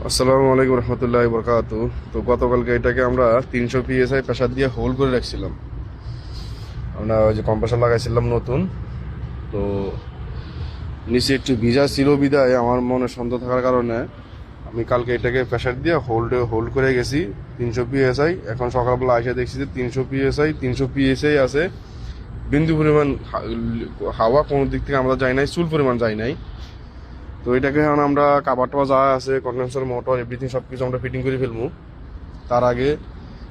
আসসালামু আলাইকুম রহমতুল্লাহ বরকাতু। তো গতকালকে এটাকে আমরা 300 PSI প্রেসার দিয়ে হোল্ড করে রাখছিলাম। আমরা ওই যে কম্প্রেসার লাগাইছিলাম নতুন, তো নিচে একটু ভিজা ছিল বিদায় আমার মনে সন্দেহ থাকার কারণে আমি কালকে এটাকে প্রেসার দিয়ে হোল্ড করে গেছি 300 PSI। এখন সকালবেলা এসে দেখছি যে 300 PSI আছে, বিন্দু পরিমাণ হাওয়া কোনো দিক থেকে আমরা যাই নাই, চুল পরিমাণ যাই নাই। তো এটাকে এখন আমরা কাবার টাবার যা আছে, কন্ডেন্সার মোটর এভরিথিং সব কিছু আমরা ফিটিং করে ফেলবো। তার আগে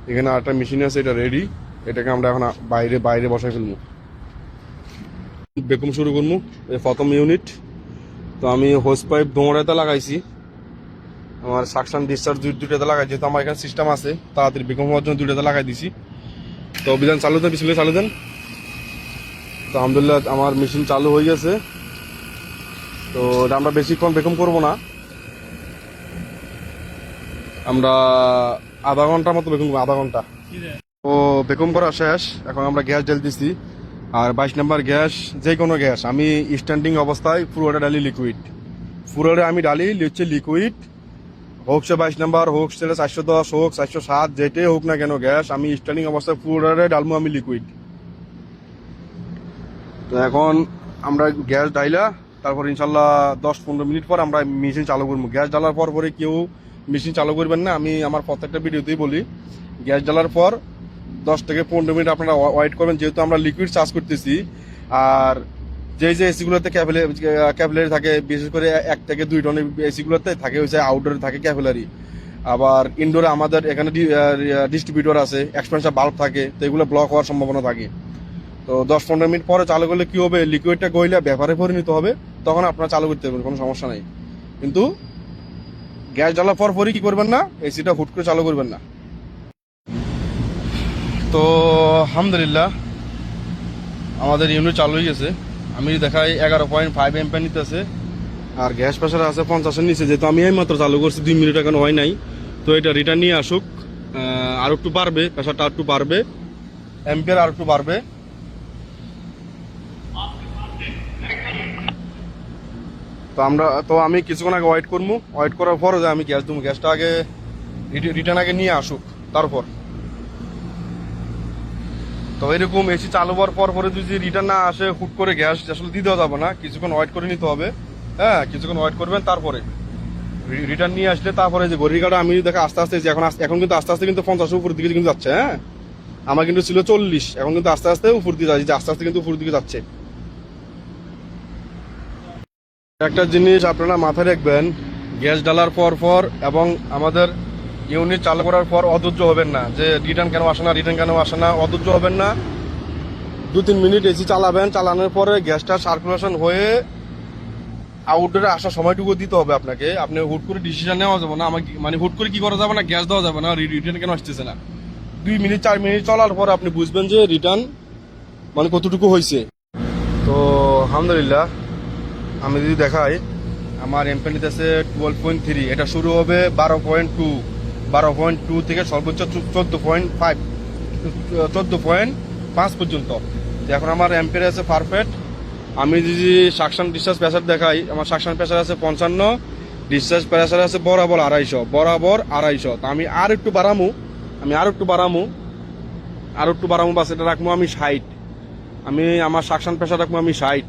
এখানে আরেকটা মেশিন আছে, এটা রেডি, এটাকে আমরা এখন বাইরে বাইরে বসাই ফেলবো। বেকম শুরু করবো, এই প্রথম ইউনিট। তো আমি হোস পাইপ দোমরাতে লাগাইছি, আমার সাকশন ডিসচার্জ দুইটাতে লাগাই, যেহেতু আমার এখানে সিস্টেম আছে তাড়াতাড়ি বেকম হওয়ার জন্য দুইটাতে লাগাই দিছি। তো অভিযান চালু দেন, পিছলে চালু দেন। তো আলহামদুলিল্লাহ আমার মেশিন চালু হয়ে গেছে। তো এটা আমরা বেশিক্ষণ বেকম করবো না, আমরা আধা ঘন্টার মতো বেকম করবো, আধা ঘন্টা। তো বেকম করা শেষ, এখন আমরা গ্যাস ঢেলতেছি। আর 22 নম্বর গ্যাস, যে কোনো গ্যাস আমি স্ট্যান্ডিং অবস্থায় পুরোটা ডালি লিকুইড, পুরোটা আমি ডালি হচ্ছে লিকুইড। হোক সে 22 নম্বর, হোক সে 410, হোক 407, যেটাই হোক না কেন গ্যাস আমি স্ট্যান্ডিং অবস্থায় পুরোটা ডালবো আমি লিকুইড। তো এখন আমরা গ্যাস ডাইলা তারপর ইনশাল্লাহ 10-15 মিনিট পর আমরা মেশিন চালু করবো। গ্যাস জ্বালার পর পরে কেউ মেশিন চালু করবেন না, আমি আমার প্রত্যেকটা ভিডিওতেই বলি গ্যাস জ্বালার পর 10 থেকে 15 মিনিট আপনারা ওয়েট করবেন, যেহেতু আমরা লিকুইড চার্জ করতেছি। আর যে এসিগুলোতে ক্যাপিলারি থাকে, বিশেষ করে 1 থেকে 2 টনের এসিগুলোতে থাকে হচ্ছে আউটডোরে থাকে ক্যাপিলারি। আবার ইনডোরে আমাদের এখানে ডিস্ট্রিবিউটর আছে, এক্সপেন্সার বাল্ব থাকে, তো এগুলো ব্লক হওয়ার সম্ভাবনা থাকে। তো 10-15 মিনিট পরে চালু করলে কি হবে, লিকুইডটা গইলে ব্যাপারে পরিণত হবে, তখন আপনারা চালু করতে পারবেন, কোনো সমস্যা নাই। কিন্তু গ্যাস জ্বালার পর পরই কি করবেন না, এসিটা হুট করে চালু করবেন না। তো আলহামদুলিল্লাহ আমাদের ইউনিট চালু হয়ে গেছে। আমি দেখাই 11.5 এম্পিয়ার নিতেছে, আর গ্যাস প্রেসার আছে 50-এর নিচে। যেহেতু আমি এই মাত্র চালু করছি, 2 মিনিট এখন হয় নাই, তো এটা রিটার্ন নিয়ে আসুক, আর একটু বাড়বে, প্রেসারটা আর একটু বাড়বে, এম্পিয়ার আর একটু বাড়বে। তো আমি কিছুক্ষণ আগে ওয়েট করবো, ওয়েট করার পর যে আমি গ্যাস দেবো, গ্যাসটা আগে রিটার্ন আগে নিয়ে আসুক তারপর। তো এরকম এসি চালু হওয়ার পর পরে যদি রিটার্ন না আসে, হুট করে গ্যাস আসলে দিতেও যাবে না, কিছুক্ষণ ওয়েট করে নিতে হবে। হ্যাঁ, কিছুক্ষণ ওয়েট করবেন, তারপরে রিটার্ন নিয়ে আসলে তারপরে যে ঘড়ির কাটা আমি দেখা আস্তে আস্তে এখন কিন্তু আস্তে আস্তে কিন্তু 50 উপর দিকে কিন্তু যাচ্ছে। হ্যাঁ, আমার কিন্তু ছিল 40, এখন কিন্তু আস্তে আস্তে উপর দিকে যাচ্ছে, আস্তে আস্তে কিন্তু উপর দিকে যাচ্ছে। একটা জিনিস আপনারা মাথায় রাখবেন, গ্যাস ঢালার পর পর এবং আমাদের ইউনিট চালু করার পর অধৈর্য হবেন না, যে রিটার্ন কেন আসে না, অধৈর্য হবেন না। 2-3 মিনিট এসি চালাবেন, চালানোর পরে গ্যাসটা সার্কুলেশন হয়ে আউটডোরে আসার সময়টুকু দিতে হবে আপনাকে। আপনি হুট করে ডিসিশন নেওয়া যাবে না, আমাকে মানে হুট করে কি করা যাবে না, গ্যাস দেওয়া যাবে না, রিটার্ন কেন আসতেছে না। 2 মিনিট 4 মিনিট চলার পর আপনি বুঝবেন যে রিটার্ন মানে কতটুকু হয়েছে। তো আলহামদুলিল্লাহ আমি যদি দেখাই, আমার এমপি নিতেছে 12.3, এটা শুরু হবে 12.2 থেকে সর্বোচ্চ 14.5 পর্যন্ত। তো এখন আমার এম্পিয়ার আছে পারফেক্ট। আমি যদি সাকশন ডিসচার্জ প্রেসার দেখাই, আমার সাকশন প্রেসার আছে 55, ডিসচার্জ প্রেসার আছে বরাবর 250। তো আমি আর একটু বাড়ামু বাস, এটা রাখবো আমি 60। আমি আমার সাকশন প্রেসার রাখবো আমি 60।